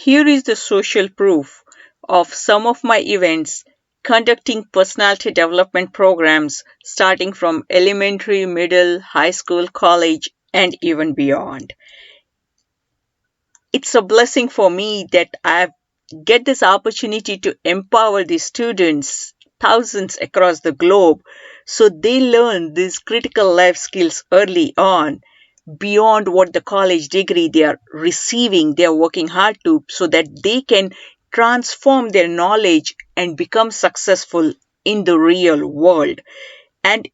Here is the social proof of some of my events conducting personality development programs starting from elementary, middle, high school, college, and even beyond. It's a blessing for me that I get this opportunity to empower the students, thousands across the globe, so they learn these critical life skills early on beyond what the college degree they are receiving, they are working hard to, so that they can transform their knowledge and become successful in the real world. And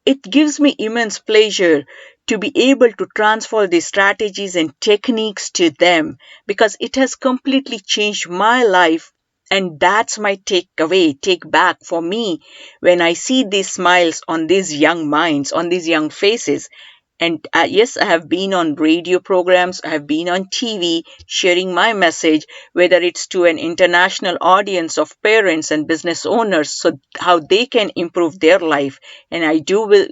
it gives me immense pleasure to be able to transfer these strategies and techniques to them because it has completely changed my life. And that's my takeaway, take back for me when I see these smiles on these young minds, on these young faces. And yes, I have been on radio programs, I have been on TV sharing my message, whether it's to an international audience of parents and business owners, so how they can improve their life. And I will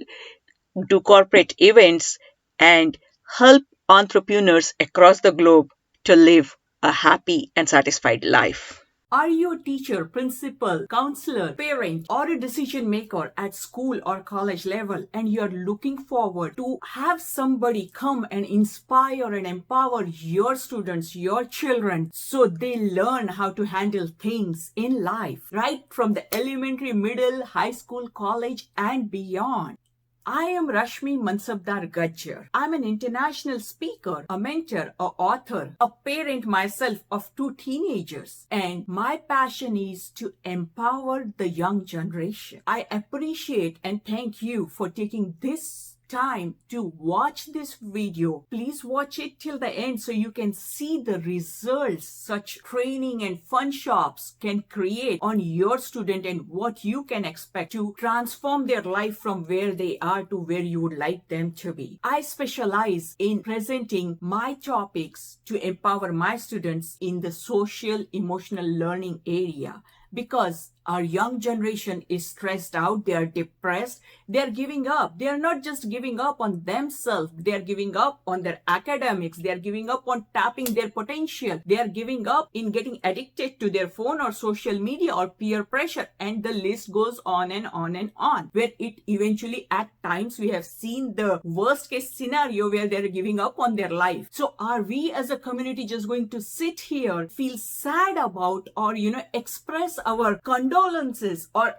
do corporate events and help entrepreneurs across the globe to live a happy and satisfied life. Are you a teacher, principal, counselor, parent, or a decision maker at school or college level and you're looking forward to have somebody come and inspire and empower your students, your children, so they learn how to handle things in life, right from the elementary, middle, high school, college, and beyond? I am Rashmi Mansabdar Gajjar. I'm an international speaker, a mentor, a author, a parent myself of two teenagers. And my passion is to empower the young generation. I appreciate and thank you for taking this time to watch this video. Please watch it till the end so you can see the results such training and fun shops can create on your student and what you can expect to transform their life from where they are to where you would like them to be. I specialize in presenting my topics to empower my students in the social emotional learning area because our young generation is stressed out, they are depressed, they are giving up. They are not just giving up on themselves, they are giving up on their academics, they are giving up on tapping their potential, they are giving up in getting addicted to their phone or social media or peer pressure, and the list goes on and on and on, where it eventually at times we have seen the worst case scenario where they are giving up on their life. So are we as a community just going to sit here, feel sad about, or express our condolences, or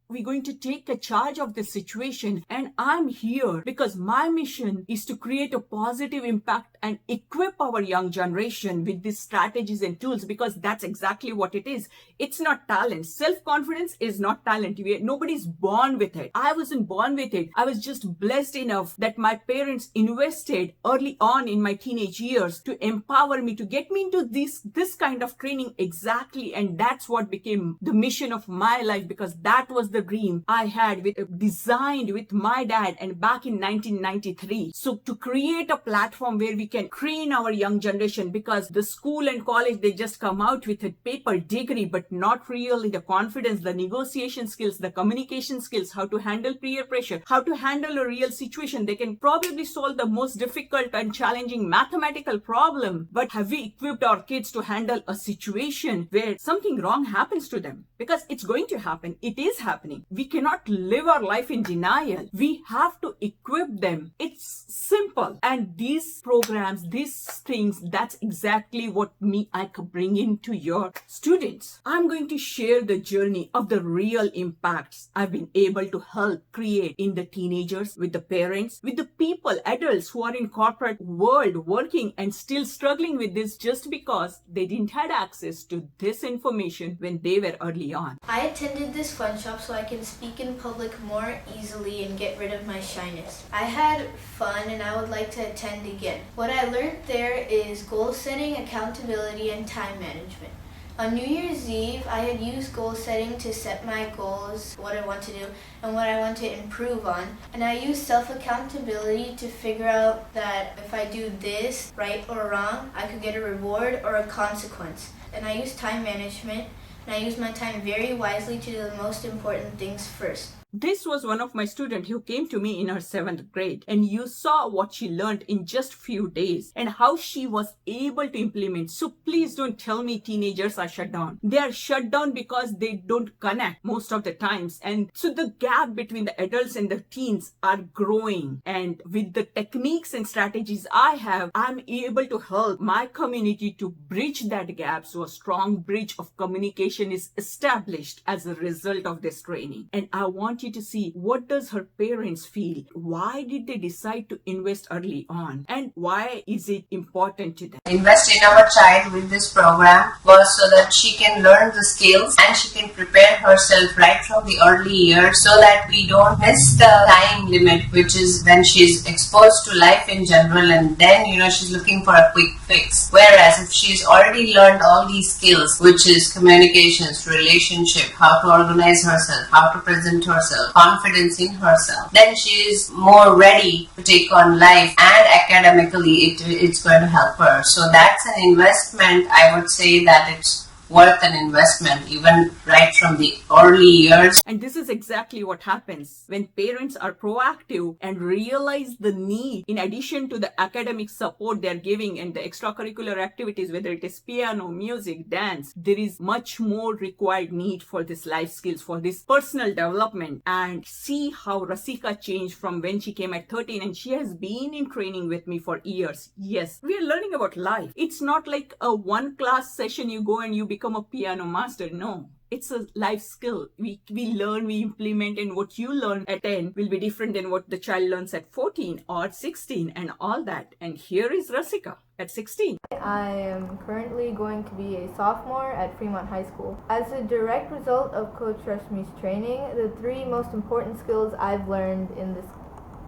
we're going to take a charge of the situation? And I'm here because my mission is to create a positive impact and equip our young generation with these strategies and tools, because that's exactly what it is. It's not talent. Self-confidence is not talent. Nobody's born with it. I wasn't born with it. I was just blessed enough that my parents invested early on in my teenage years to empower me, to get me into this kind of training exactly. And that's what became the mission of my life, because that was the dream I had designed with my dad and back in 1993. So to create a platform where we can train our young generation, because the school and college, they just come out with a paper degree, but not really the confidence, the negotiation skills, the communication skills, how to handle peer pressure, how to handle a real situation. They can probably solve the most difficult and challenging mathematical problem, but have we equipped our kids to handle a situation where something wrong happens to them? Because it's going to happen. It is happening. We cannot live our life in denial. We have to equip them. It's simple. And these programs, these things, that's exactly what I can bring into your students. I'm going to share the journey of the real impacts I've been able to help create in the teenagers, with the parents, with the people, adults who are in corporate world working and still struggling with this just because they didn't have access to this information when they were early on. I attended this fun shop so I can speak in public more easily and get rid of my shyness. I had fun and I would like to attend again. What I learned there is goal setting, accountability, and time management. On New Year's Eve, I had used goal setting to set my goals, what I want to do, and what I want to improve on. And I used self-accountability to figure out that if I do this, right or wrong, I could get a reward or a consequence. And I used time management, and I used my time very wisely to do the most important things first. This was one of my students who came to me in her 7th grade, and you saw what she learned in just few days and how she was able to implement. So please don't tell me teenagers are shut down. They are shut down because they don't connect most of the times. And so the gap between the adults and the teens are growing. And with the techniques and strategies I have, I'm able to help my community to bridge that gap, so a strong bridge of communication is established as a result of this training. And I want you to see, what does her parents feel? Why did they decide to invest early on? And why is it important to them? Invest in our child with this program was so that she can learn the skills and she can prepare herself right from the early years, so that we don't miss the time limit, which is when she's exposed to life in general, and then she's looking for a quick fix. Whereas if she's already learned all these skills, which is communications, relationship, how to organize herself, how to present herself, confidence in herself, then she is more ready to take on life, and academically it's going to help her. So that's an investment. I would say that it's worth an investment even right from the early years. And this is exactly what happens when parents are proactive and realize the need. In addition to the academic support they're giving and the extracurricular activities, whether it is piano, music, dance, there is much more required need for this life skills, for this personal development. And see how Rasika changed from when she came at 13, and she has been in training with me for years. Yes, we are learning about life. It's not like a one class session you go and you become a piano master. No, it's a life skill. We learn, we implement, and what you learn at 10 will be different than what the child learns at 14 or 16 and all that. And here is Rasika at 16. I am currently going to be a sophomore at Fremont High School. As a direct result of Coach Rashmi's training, the 3 most important skills I've learned in this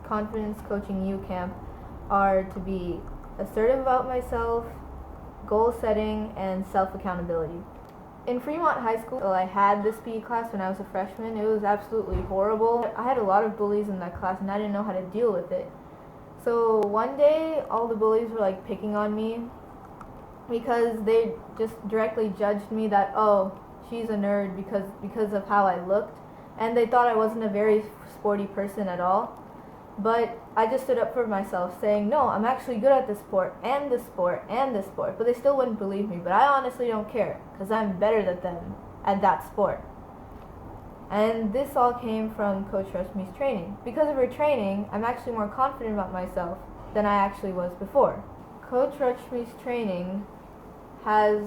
Confidence Coaching U Camp are to be assertive about myself, goal setting, and self-accountability. In Fremont High School, I had this PE class when I was a freshman. It was absolutely horrible. I had a lot of bullies in that class and I didn't know how to deal with it. So one day, all the bullies were picking on me because they just directly judged me that, oh, she's a nerd because of how I looked. And they thought I wasn't a very sporty person at all. But I just stood up for myself, saying, no, I'm actually good at this sport, and this sport, and this sport. But they still wouldn't believe me. But I honestly don't care, because I'm better than them at that sport. And this all came from Coach Rashmi's training. Because of her training, I'm actually more confident about myself than I actually was before. Coach Rashmi's training has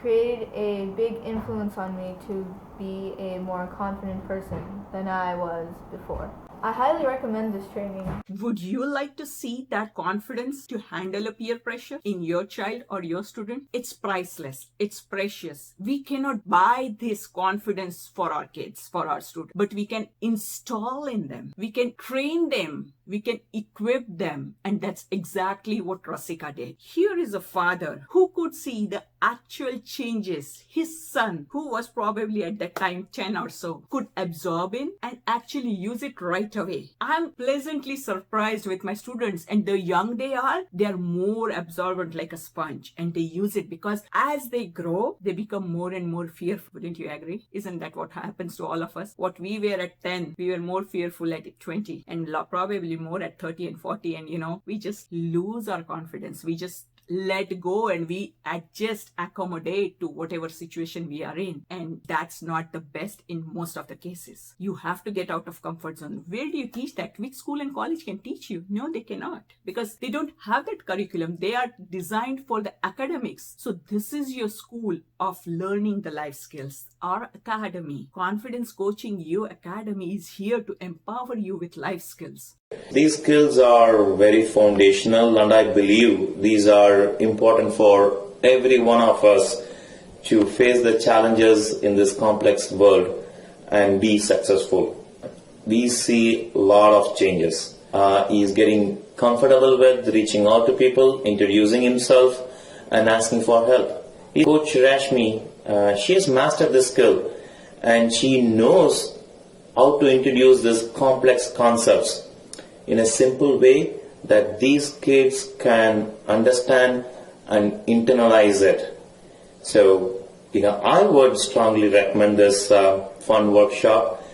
created a big influence on me to be a more confident person than I was before. I highly recommend this training. Would you like to see that confidence to handle a peer pressure in your child or your student? It's priceless. It's precious. We cannot buy this confidence for our kids, for our students, but we can install in them. We can train them. We can equip them. And that's exactly what Rasika did. Here is a father who could see the actual changes his son, who was probably at that time 10 or so, could absorb in and actually use it right away. I'm pleasantly surprised with my students, and the young they are more absorbent like a sponge, and they use it because as they grow, they become more and more fearful. Wouldn't you agree? Isn't that what happens to all of us? What we were at 10, we were more fearful at 20 and probably more at 30 and 40, and we just lose our confidence. We just let go and we adjust, accommodate to whatever situation we are in, and that's not the best in most of the cases. You have to get out of comfort zone. Where do you teach that? Which school and college can teach you? No, they cannot, because they don't have that curriculum. They are designed for the academics. So this is your school of learning the life skills. Our academy, Confidence Coaching U Academy, is here to empower you with life skills. These skills are very foundational, and I believe these are important for every one of us to face the challenges in this complex world and be successful. We see a lot of changes. He is getting comfortable with reaching out to people, introducing himself, and asking for help. Coach Rashmi, she has mastered this skill, and she knows how to introduce these complex concepts in a simple way that these kids can understand and internalize it. So, I would strongly recommend this fun workshop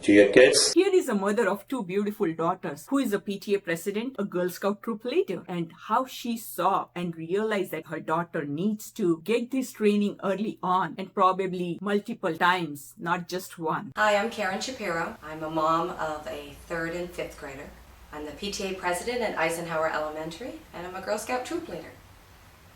to your kids. Here is a mother of two beautiful daughters who is a PTA president, a Girl Scout troop leader, and how she saw and realized that her daughter needs to get this training early on and probably multiple times, not just one. Hi, I'm Karen Shapiro. I'm a mom of a 3rd and 5th grader. I'm the PTA president at Eisenhower Elementary, and I'm a Girl Scout troop leader.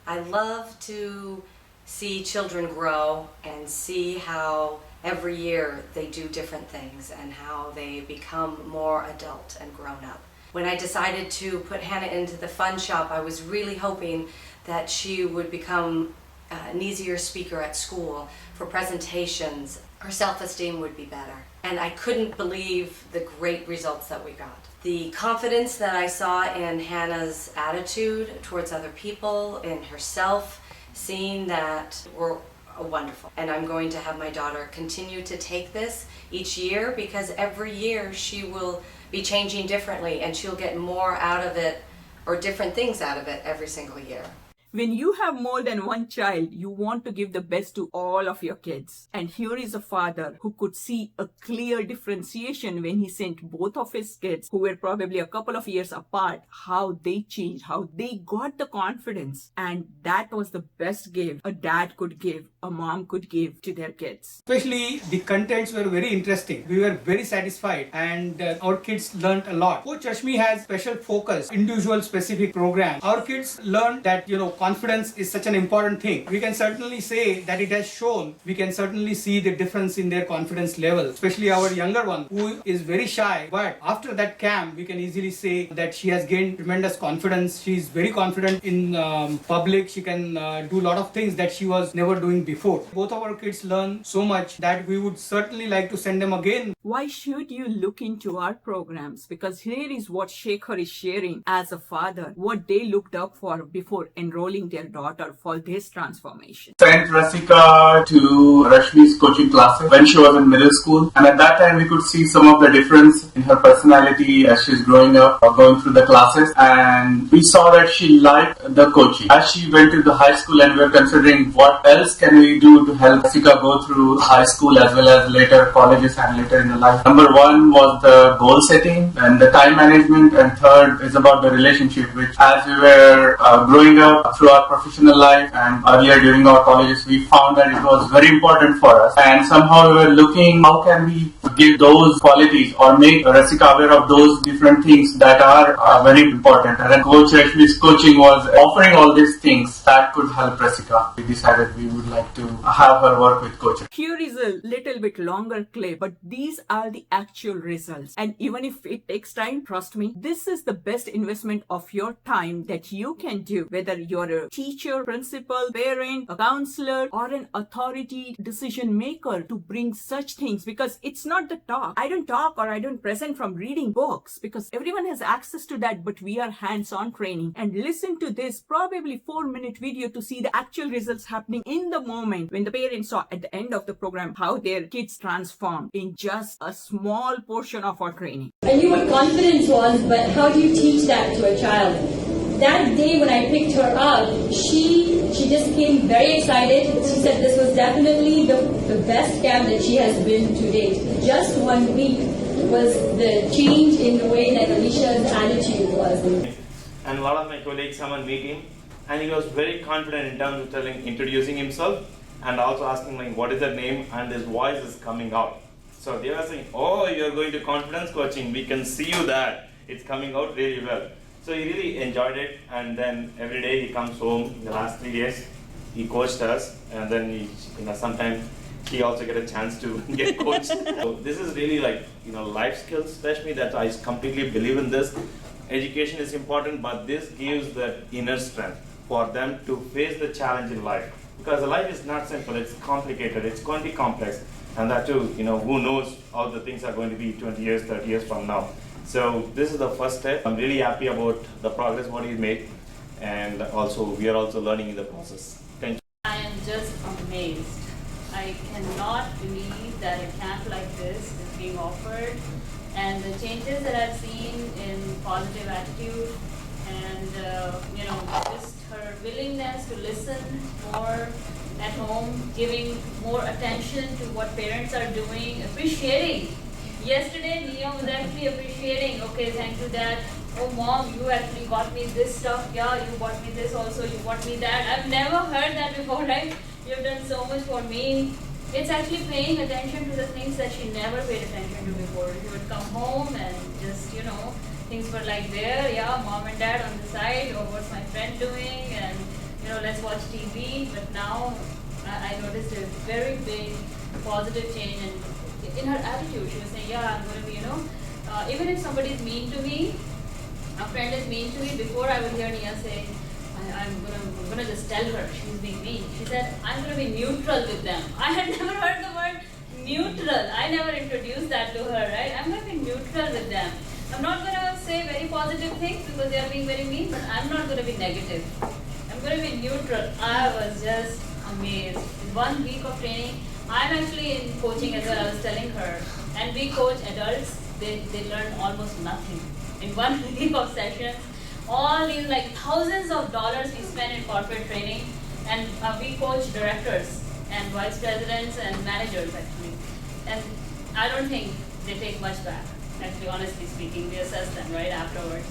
I love to see children grow and see how every year they do different things and how they become more adult and grown up. When I decided to put Hannah into the fun shop, I was really hoping that she would become an easier speaker at school for presentations. Her self-esteem would be better. And I couldn't believe the great results that we got. The confidence that I saw in Hannah's attitude towards other people, in herself, seeing that were wonderful. And I'm going to have my daughter continue to take this each year, because every year she will be changing differently and she'll get more out of it, or different things out of it, every single year. When you have more than one child, you want to give the best to all of your kids. And here is a father who could see a clear differentiation when he sent both of his kids, who were probably a couple of years apart, how they changed, how they got the confidence. And that was the best gift a dad could give, a mom could give to their kids. Especially the contents were very interesting. We were very satisfied, and our kids learned a lot. Coach Rashmi has special focus, individual specific program. Our kids learned that, confidence is such an important thing. We can certainly say that it has shown. We can certainly see the difference in their confidence level, especially our younger one who is very shy. But after that camp, we can easily say that she has gained tremendous confidence. She is very confident in public. She can do a lot of things that she was never doing before. Both of our kids learn so much that we would certainly like to send them again. Why should you look into our programs? Because here is what Shekhar is sharing as a father, what they looked up for before enrolling their daughter for this transformation. Sent Rasika to Rashmi's coaching classes when she was in middle school, and at that time we could see some of the difference in her personality as she's growing up, going through the classes, and we saw that she liked the coaching. As she went to the high school, and we were considering what else can we do to help Rasika go through high school as well as later colleges and later in the life. Number one was the goal setting and the time management, and third is about the relationship, which as we were growing up through our professional life and earlier during our colleges, we found that it was very important for us, and somehow we were looking how can we give those qualities or make Rasika aware of those different things that are very important. And then Coach Rashmi's coaching was offering all these things that could help Rasika. We decided we would like to have her work with Coach. Here is a little bit longer clip, but these are the actual results. And even if it takes time, trust me, this is the best investment of your time that you can do, whether you're a teacher, principal, parent, a counselor, or an authority decision maker, to bring such things, because it's not the talk. I don't talk or I don't present from reading books, because everyone has access to that, but we are hands-on training. And listen to this probably 4-minute video to see the actual results happening in the moment when the parents saw at the end of the program how their kids transformed in just a small portion of our training. I knew what confidence was, but how do you teach that to a child? That day when I picked her up, she just came very excited. She said this was definitely the best camp that she has been to date. Just 1 week was the change in the way that Alicia's attitude was. And a lot of my colleagues come and meet him, and he was very confident in terms of introducing himself and also asking like what is their name, and his voice is coming out. So they were saying, oh, you're going to confidence coaching, we can see you that. It's coming out really well. So he really enjoyed it, and then every day he comes home. In the last 3 days, he coached us, and then sometimes he also get a chance to get coached. So this is really like life skills, especially that I completely believe in this. Education is important, but this gives that inner strength for them to face the challenge in life. Because the life is not simple; it's complicated. It's going to be complex, and that too, who knows how the things are going to be 20 years, 30 years from now. So this is the first step. I'm really happy about the progress what he's made, and also we are also learning in the process. Thank you. I am just amazed. I cannot believe that a camp like this is being offered, and the changes that I've seen in positive attitude, and just her willingness to listen more at home, giving more attention to what parents are doing, appreciating Yesterday, Nia was actually appreciating, okay, thank you, Dad. Oh, Mom, you actually got me this stuff. Yeah, you bought me this also. You bought me that. I've never heard that before, right? You've done so much for me. It's actually paying attention to the things that she never paid attention to before. She would come home and just, things were like there, yeah, Mom and Dad on the side, or what's my friend doing, and, let's watch TV. But now I noticed a very big positive change in her attitude. She was saying, yeah, I'm going to be, even if somebody is mean to me, a friend is mean to me, before I would hear Nia say, I'm gonna just tell her she's being mean. She said, I'm gonna be neutral with them. I had never heard the word neutral. I never introduced that to her, right? I'm gonna be neutral with them. I'm not gonna say very positive things because they are being very mean, but I'm not gonna be negative. I'm gonna be neutral. I was just amazed. In 1 week of training, I'm actually in coaching as well, I was telling her. And we coach adults, they learn almost nothing. In 1 week of sessions, all these thousands of dollars we spend in corporate training, and we coach directors and vice presidents and managers actually. And I don't think they take much back, actually, honestly speaking. We assess them right afterwards.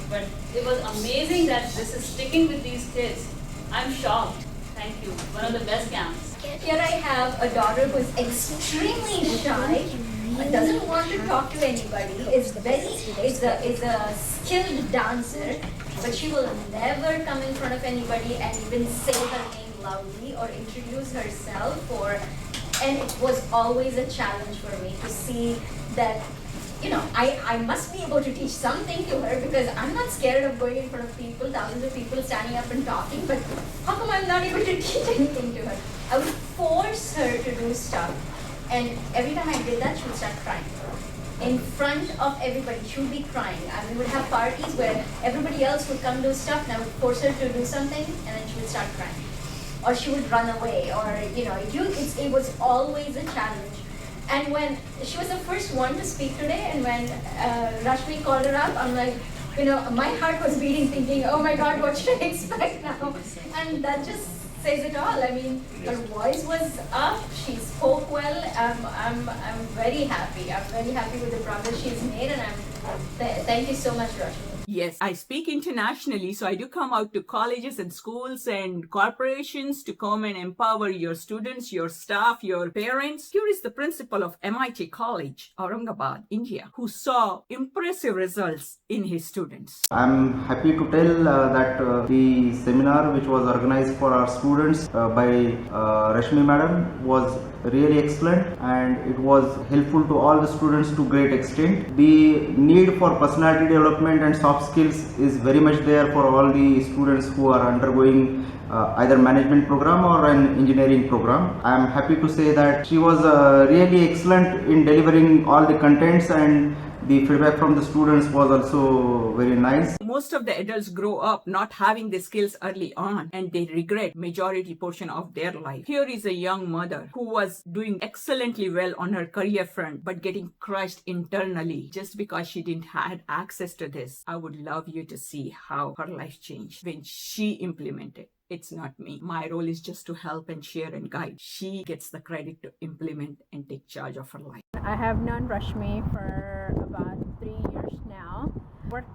But it was amazing that this is sticking with these kids. I'm shocked. Thank you. One of the best camps. Here I have a daughter who is extremely shy, doesn't want to talk to anybody, is a skilled dancer, but she will never come in front of anybody and even say her name loudly or introduce herself, and it was always a challenge for me to see that I must be able to teach something to her, because I'm not scared of going in front of people, thousands of people standing up and talking, but how come I'm not able to teach anything to her? I would force her to do stuff, and every time I did that, she would start crying. In front of everybody, she would be crying. And we would have parties where everybody else would come do stuff, and I would force her to do something, and then she would start crying. Or she would run away, or, it was always a challenge. And when she was the first one to speak today, and when Rashmi called her up, I'm like, my heart was beating, thinking, oh my God, what should I expect now? And that just says it all. I mean, her voice was up, she spoke well. I'm very happy. I'm very happy with the progress she's made, and thank you so much, Rashmi. Yes, I speak internationally, so I do come out to colleges and schools and corporations to come and empower your students, your staff, your parents. Here is the principal of MIT College, Aurangabad, India, who saw impressive results in his students. I'm happy to tell that the seminar which was organized for our students by Rashmi Madam was really excellent, and it was helpful to all the students to great extent. The need for personality development and soft skills is very much there for all the students who are undergoing either management program or an engineering program. I am happy to say that she was really excellent in delivering all the contents, and the feedback from the students was also very nice. Most of the adults grow up not having the skills early on, and they regret majority portion of their life. Here is a young mother who was doing excellently well on her career front, but getting crushed internally just because she didn't have access to this. I would love you to see how her life changed when she implemented. It's not me. My role is just to help and share and guide. She gets the credit to implement and take charge of her life. I have known Rashmi for about 3 years now.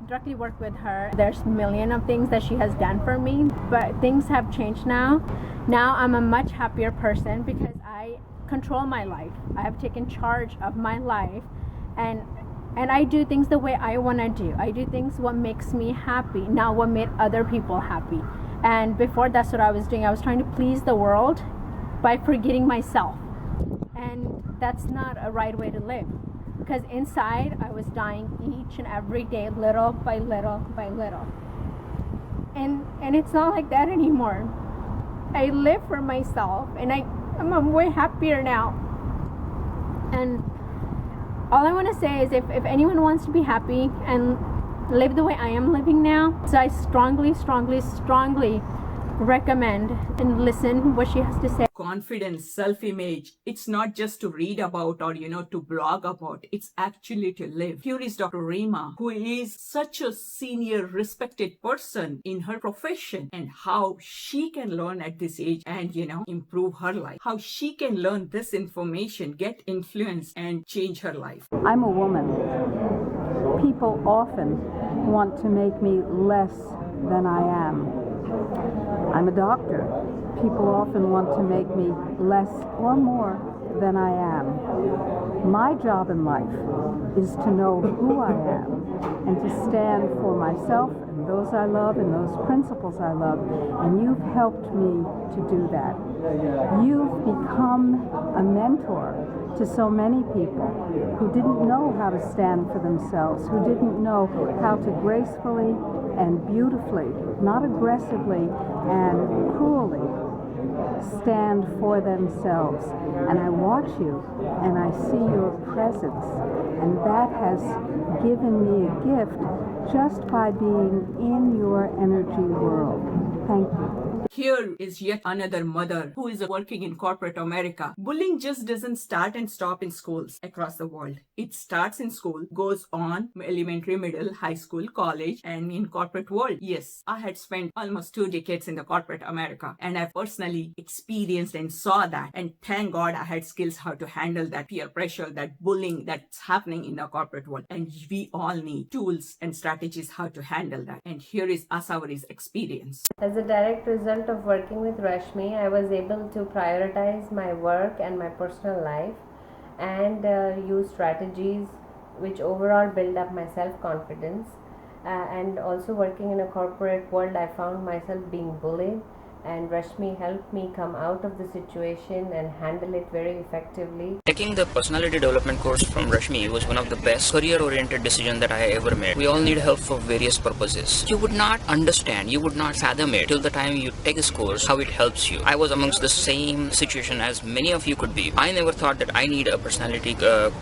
Directly worked with her. There's a million of things that she has done for me, but things have changed now. Now I'm a much happier person because I control my life. I have taken charge of my life, and I do things the way I want to do. I do things what makes me happy, not what made other people happy. And before, that's what I was doing. I was trying to please the world by forgetting myself. And that's not a right way to live. Because inside, I was dying each and every day, little by little by little. And it's not like that anymore. I live for myself, and I'm way happier now. And all I want to say is if anyone wants to be happy and live the way I am living now, so I strongly recommend and listen what she has to say. confidence, self-image, it's not just to read about or, to blog about. It's actually to live. Here is Dr. Rima, who is such a senior, respected person in her profession, and how she can learn at this age and, improve her life. How she can learn this information, get influence, and change her life. I'm a woman. People often want to make me less than I am. I'm a doctor. People often want to make me less or more than I am. My job in life is to know who I am and to stand for myself and those I love and those principles I love. And you've helped me to do that. You've become a mentor to so many people who didn't know how to stand for themselves, who didn't know how to gracefully and beautifully, not aggressively and cruelly, stand for themselves. And I watch you and I see your presence, and that has given me a gift just by being in your energy world. Thank you. Here is yet another mother who is working in corporate America. Bullying just doesn't start and stop in schools across the world. It starts in school, goes on elementary, middle, high school, college, and in corporate world. Yes, I had spent almost 2 decades in the corporate America, and I personally experienced and saw that. And thank God I had skills how to handle that peer pressure, that bullying that's happening in the corporate world. And we all need tools and strategies how to handle that. And here is Asawari's experience. As a direct result of working with Rashmi, I was able to prioritize my work and my personal life and use strategies which overall build up my self-confidence. And also working in a corporate world, I found myself being bullied, and Rashmi helped me come out of the situation and handle it very effectively. Taking the personality development course from Rashmi was one of the best career-oriented decisions that I ever made. We all need help for various purposes. You would not understand, you would not fathom it till the time you take this course, how it helps you. I was amongst the same situation as many of you could be. I never thought that I need a personality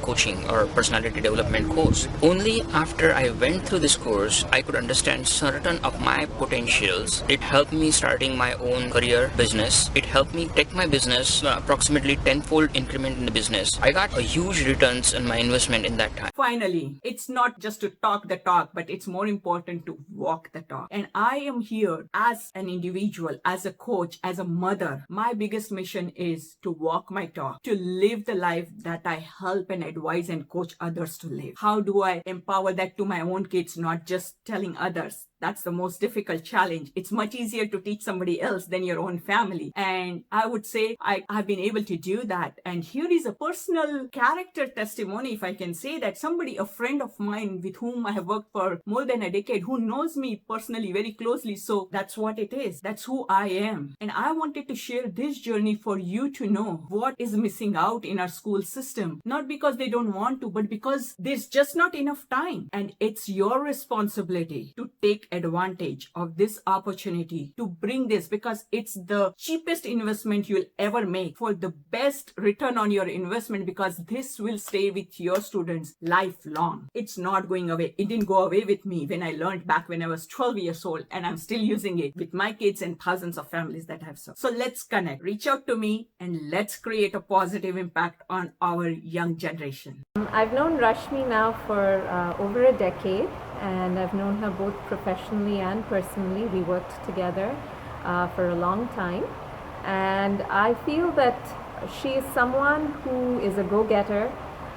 coaching or personality development course. Only after I went through this course, I could understand certain of my potentials. It helped me starting my own career business. It helped me take my business approximately 10-fold increment in the business. I got a huge returns on my investment in that time. Finally, it's not just to talk the talk, but it's more important to walk the talk. And I am here as an individual, as a coach, as a mother. My biggest mission is to walk my talk, to live the life that I help and advise and coach others to live. How do I empower that to my own kids, not just telling others? That's the most difficult challenge. It's much easier to teach somebody else than your own family. And I would say I've been able to do that. And here is a personal character testimony, if I can say that. Somebody, a friend of mine with whom I have worked for more than a decade, who knows me personally very closely. So that's what it is. That's who I am. And I wanted to share this journey for you to know what is missing out in our school system. Not because they don't want to, but because there's just not enough time. And it's your responsibility to take advantage of this opportunity to bring this, because it's the cheapest investment you'll ever make for the best return on your investment, because this will stay with your students lifelong. It's not going away. It didn't go away with me when I learned back when I was 12 years old, and I'm still using it with my kids and thousands of families that I've served. So let's connect, reach out to me, and let's create a positive impact on our young generation. I've known Rashmi now for over a decade, and I've known her both professionally and personally. We worked together for a long time, and I feel that she is someone who is a go-getter,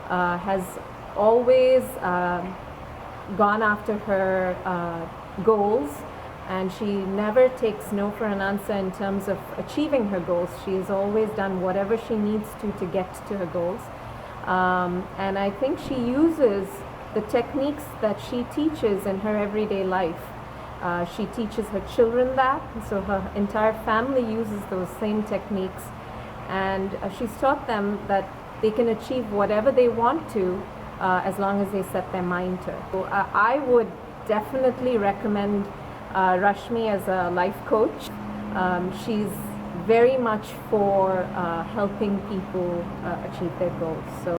has always gone after her goals, and she never takes no for an answer in terms of achieving her goals. She has always done whatever she needs to get to her goals. And I think she uses the techniques that she teaches in her everyday life. She teaches her children that, so her entire family uses those same techniques, and she's taught them that they can achieve whatever they want to as long as they set their mind to it. So, I would definitely recommend Rashmi as a life coach. She's very much for helping people achieve their goals. So